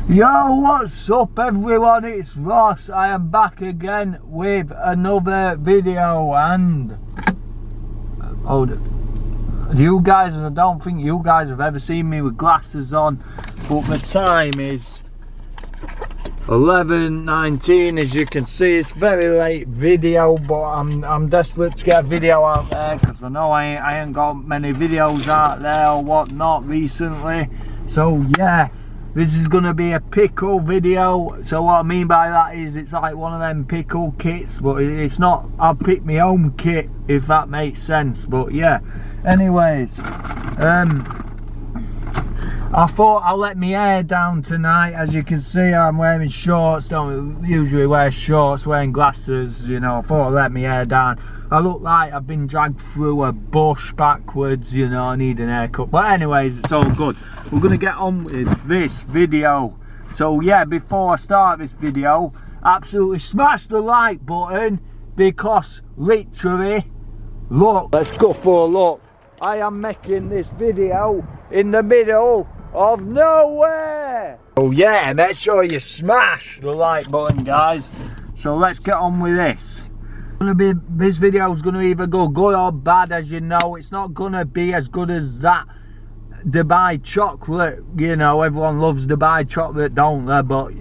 Yo, what's up everyone, it's Ross. I am back again with another video, and you guys, I don't think you guys have ever seen me with glasses on, but the time is 11:19. as you can see. It's very late video, but I'm desperate to get a video out there because I know I ain't got many videos out there or whatnot recently. So yeah, this is going to be a pickle video. So what I mean by that is it's like one of them pickle kits, but it's not. I'll pick my own kit, if that makes sense. But yeah, anyways, I thought I'll let my hair down tonight. As you can see, I'm wearing shorts. Don't usually wear shorts, wearing glasses, you know. I thought I'd let my hair down. I look like I've been dragged through a bush backwards, you know. I need an haircut, but anyways, it's all good. We're gonna get on with this video. So yeah, before I start this video, absolutely smash the like button, because literally, look, let's go for a look. I am making this video in the middle of nowhere. Oh yeah, make sure you smash the like button, guys. So let's get on with this. This video is gonna either go good or bad. As you know, it's not gonna be as good as that Dubai chocolate. You know, everyone loves Dubai chocolate, don't they? But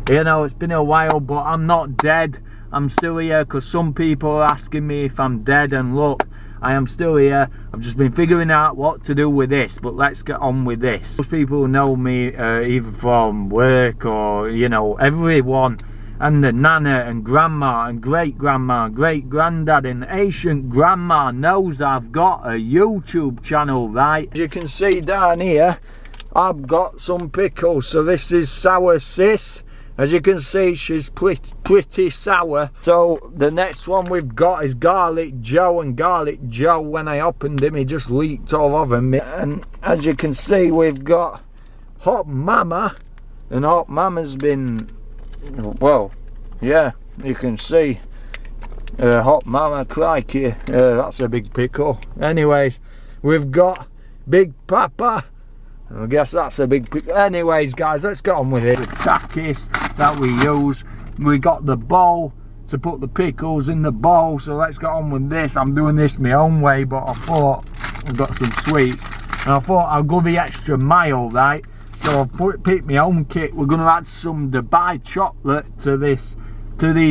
you know, it's been a while, but I'm not dead. I'm still here, because some people are asking me if I'm dead, and look, I am still here. I've just been figuring out what to do with this, but let's get on with this. Most people know me either from work or, you know, everyone, and the nana and grandma and great-grandma and great-granddad and ancient grandma knows I've got a YouTube channel, right? As you can see down here, I've got some pickles. So this is sour SiS. As you can see, she's pretty sour. So the next one we've got is Garlic Joe, and Garlic Joe, when I opened him, he just leaked all over me. And as you can see, we've got Hot MaMa, and Hot MaMa's been, well, yeah, you can see Hot MaMa, crikey, that's a big pickle. Anyways, we've got Big PaPa. I guess that's a big pickle. Anyways, guys, let's get on with it. The tackis that we use, we got the bowl to put the pickles in the bowl. So let's get on with this. I'm doing this my own way, but I thought I've got some sweets, and I thought I'll go the extra mile, right? So I've picked my own kit. We're gonna add some Dubai chocolate to these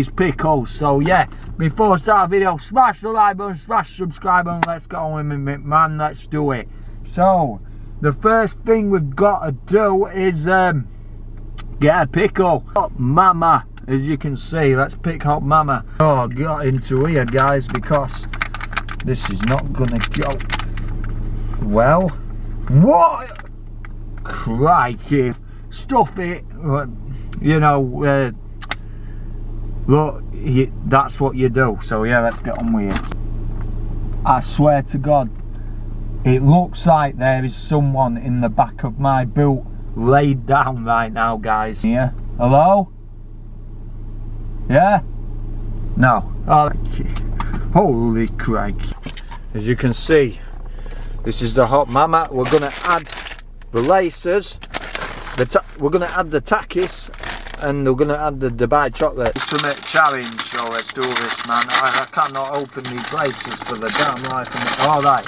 pickles. So yeah, before I start the video, smash the like button, smash subscribe button. Let's get on with it, man. Let's do it. So the first thing we've got to do is get a pickle. Hot MaMa, as you can see. Let's pick Hot MaMa. Oh, I got into here, guys, because this is not gonna go well. What? Crikey. Stuff it. You know, look, that's what you do. So yeah, let's get on with it. I swear to God, it looks like there is someone in the back of my boot laid down right now, guys. Yeah? Hello? Yeah? No. Oh, holy crikey. As you can see, this is the Hot MaMa. We're going to add the laces. We're going to add the tackis. And we're going to add the Dubai chocolate. It's a challenge, so let's do this, man. I cannot open these laces for the damn life of me. Alright,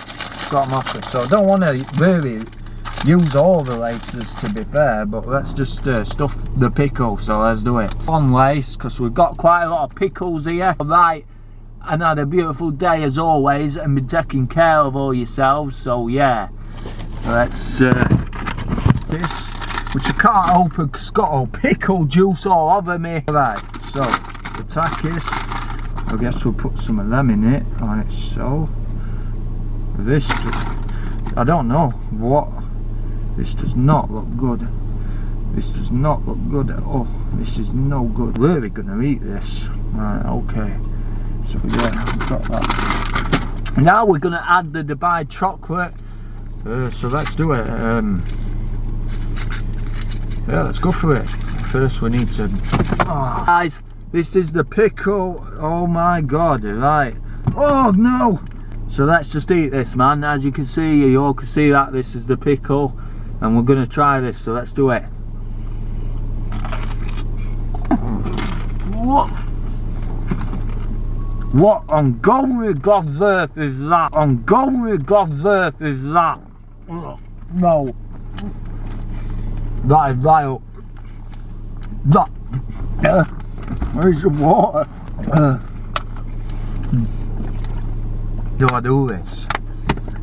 got them off. So I don't want to really use all the laces, to be fair, but let's just stuff the pickle. So let's do it. One lace, because we've got quite a lot of pickles here. Alright, and had a beautiful day as always, and been taking care of all yourselves. So yeah, let's this, which I can't open because it's got all pickle juice all over me. Right, so the tackis, I guess we'll put some of them in it, like so. This, I don't know what, this does not look good. This does not look good at all. This is no good. We're really gonna eat this. Right, okay. So yeah, we've got that. Now we're gonna add the Dubai chocolate. So let's do it. Yeah, let's go for it. First we need to... Oh. Guys, this is the pickle. Oh my God, right. Oh no! So let's just eat this, man. As you can see, you all can see that this is the pickle. And we're gonna try this, so let's do it. What on golly God's earth is that? On golly God's earth is that? No. That is vile. That. Where's the water? Do I do this?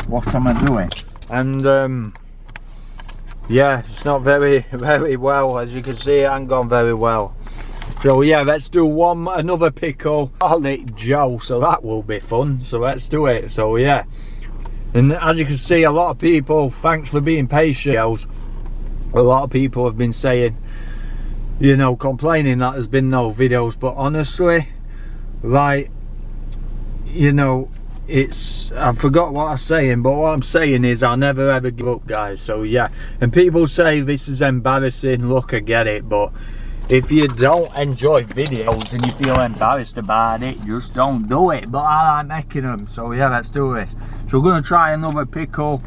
What am I doing? And yeah, it's not very well. As you can see, it ain't gone very well. So yeah, let's do another pickle. I'll eat Joe, so that will be fun. So let's do it. So yeah, and as you can see, a lot of people, thanks for being patient. A lot of people have been saying, you know, complaining that there's been no videos, but honestly, like, you know, I forgot what I'm saying, but what I'm saying is I'll never ever give up, guys. So yeah, and people say this is embarrassing. Look, I get it, but if you don't enjoy videos and you feel embarrassed about it, just don't do it. But I like making them, so yeah, let's do this. So we're gonna try another pickle,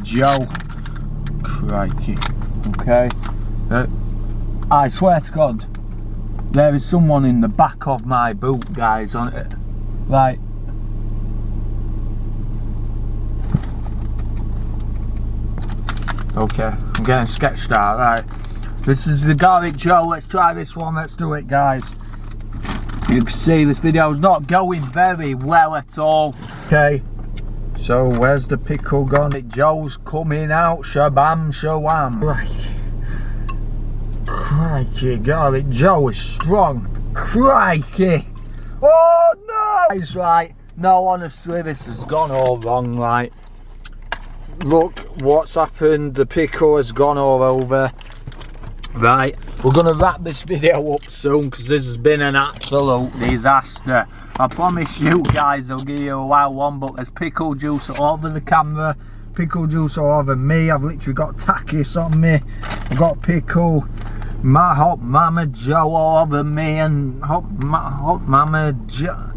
Joe. Crikey. Okay. I swear to God, there is someone in the back of my boot, guys. On it, like. Okay, I'm getting sketched out. Right. This is the garlic Joe. Let's try this one. Let's do it, guys. You can see this video is not going very well at all. Okay, so where's the pickle gone? Joe's coming out. Shabam shawam. Right. Crikey, garlic Joe is strong. Crikey. Oh no! It's right. No, honestly, this has gone all wrong. Like, look what's happened. The pickle has gone all over. Right, we're gonna wrap this video up soon because this has been an absolute disaster. I promise you guys I'll give you a wild one, but there's pickle juice all over the camera, pickle juice all over me. I've literally got takis on me. I've got pickle, my hot mama Joe all over me, and hot mama Joe.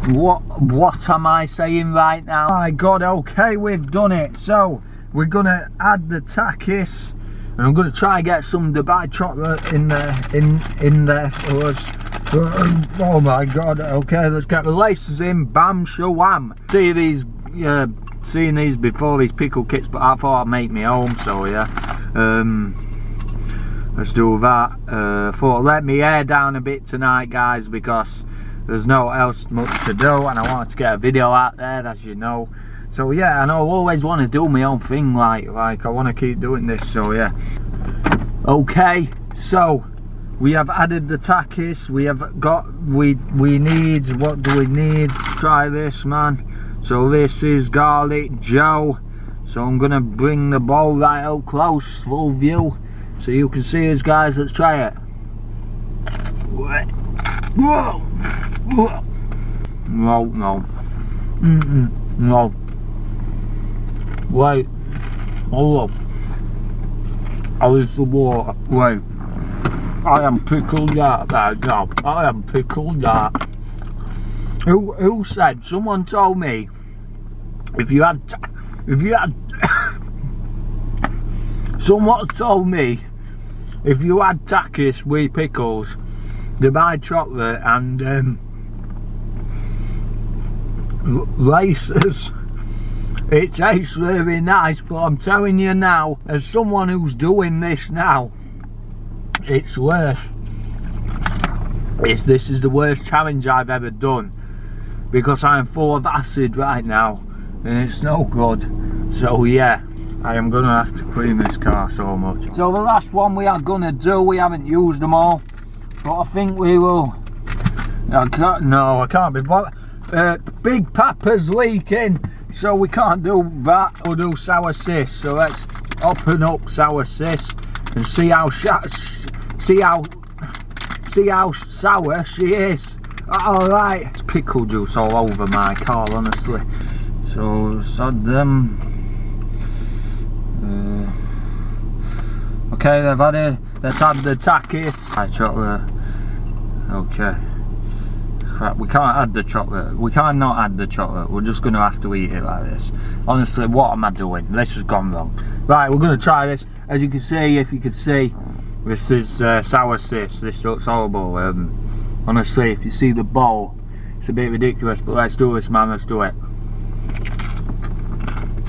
What am I saying right now? My God, okay, we've done it. So we're gonna add the takis. And I'm going to try and get some Dubai chocolate in there for us. Oh my God! Okay, let's get the laces in. Bam, shawam. Seen these before, these pickle kits, but I thought I'd make my own. So yeah, let's do that. Thought let me hair down a bit tonight, guys, because there's no else much to do, and I wanted to get a video out there, as you know. So yeah, and I always want to do my own thing, like I want to keep doing this, so yeah. Okay, so we have added the takis, we have got, we need, what do we need? Try this, man. So this is garlic Joe. So I'm gonna bring the bowl right up close, full view, so you can see us, guys. Let's try it. No. No. Wait, hold up. How is the water? Wait, I am pickled out right now. I am pickled out. Who said? Someone told me if you had someone told me if you had takis with pickles, Dubai chocolate and laces, it tastes really nice, but I'm telling you now, as someone who's doing this now, it's worse. This is the worst challenge I've ever done, because I am full of acid right now and it's no good. So yeah, I am gonna have to clean this car so much. So the last one we are gonna do, we haven't used them all, but I think we will. I can't be bothered. Big PaPa's leaking, so we can't do that. We'll do sour SiS. So let's open up sour SiS and see how sour she is. Alright, it's pickle juice all over my car, honestly. So let's add them. Okay, they've added. Let's add the takis. Chocolate. Okay. Crap, we can't add the chocolate. We can't not add the chocolate. We're just going to have to eat it like this. Honestly, what am I doing? This has gone wrong. Right, we're going to try this. As you can see, if you could see, this is sour SiS. This looks horrible. Honestly, if you see the bowl, it's a bit ridiculous, but let's do this, man, let's do it.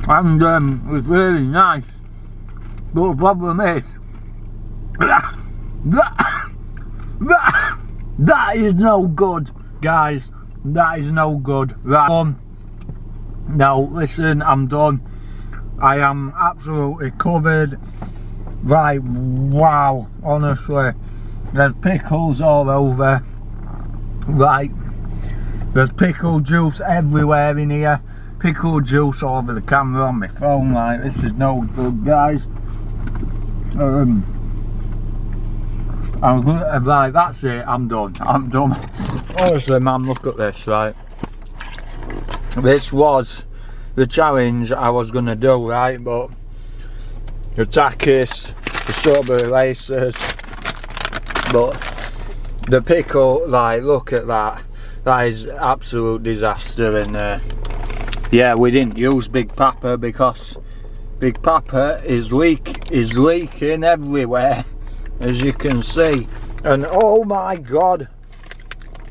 And it was really nice, but the problem is that is no good, guys. That is no good. Right, now listen, I'm done. I am absolutely covered. Right, wow, honestly, there's pickles all over. Right, there's pickle juice everywhere in here. Pickle juice all over the camera on my phone. Like, this is no good, guys. Right, that's it, I'm done. Honestly, man, look at this, right? This was the challenge I was gonna do, right? But the takis, the strawberry laces, but the pickle, like, look at that. That is absolute disaster. And yeah, we didn't use Big PaPa because Big PaPa is leaking everywhere, as you can see. And oh my god,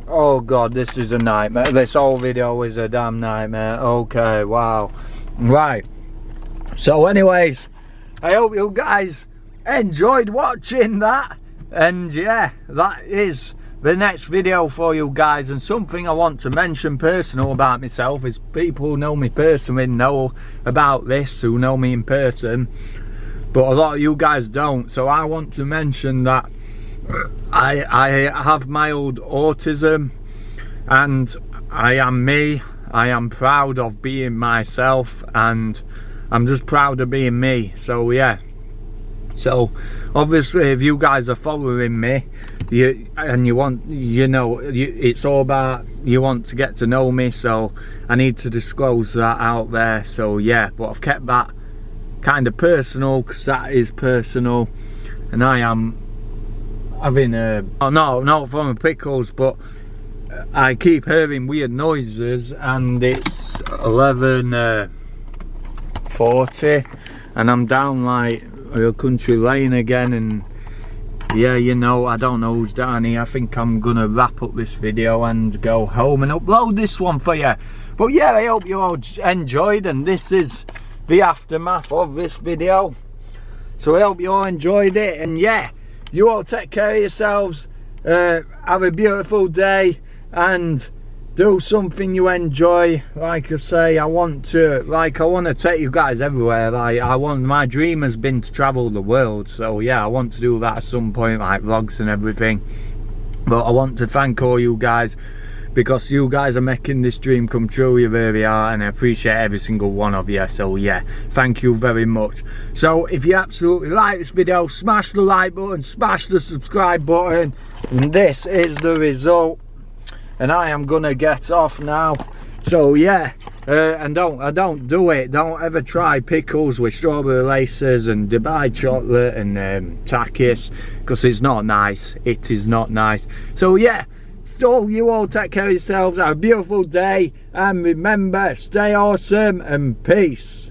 oh god, this is a nightmare. This whole video is a damn nightmare. Okay, wow. Right, so anyways, I hope you guys enjoyed watching that. And yeah, that is the next video for you guys. And something I want to mention personal about myself is people who know me personally know about this, who know me in person, but a lot of you guys don't. So I want to mention that I have mild autism, and I am me. I am proud of being myself, and I'm just proud of being me. So yeah, so obviously if you guys are following me, and you want, you know, it's all about, you want to get to know me, so I need to disclose that out there. So yeah, but I've kept that kind of personal, because that is personal. And I am having a, oh no, not from the pickles, but I keep hearing weird noises, and it's 11:40 and I'm down like a country lane again. And yeah, you know, I don't know who's down here. I think I'm gonna wrap up this video and go home and upload this one for you. But yeah, I hope you all enjoyed, and this is the aftermath of this video. So I hope you all enjoyed it, and yeah, you all take care of yourselves. Have a beautiful day and do something you enjoy. Like I say, I want to take you guys everywhere. Like, my dream has been to travel the world, so yeah, I want to do that at some point, like vlogs and everything. But I want to thank all you guys, because you guys are making this dream come true. You really are, and I appreciate every single one of you. So yeah, thank you very much. So if you absolutely like this video, smash the like button, smash the subscribe button, and this is the result. And I am gonna get off now. So yeah, and don't ever try pickles with strawberry laces and Dubai chocolate and takis, because it's not nice. It is not nice. So yeah, so you all take care of yourselves, have a beautiful day, and remember, stay awesome and peace.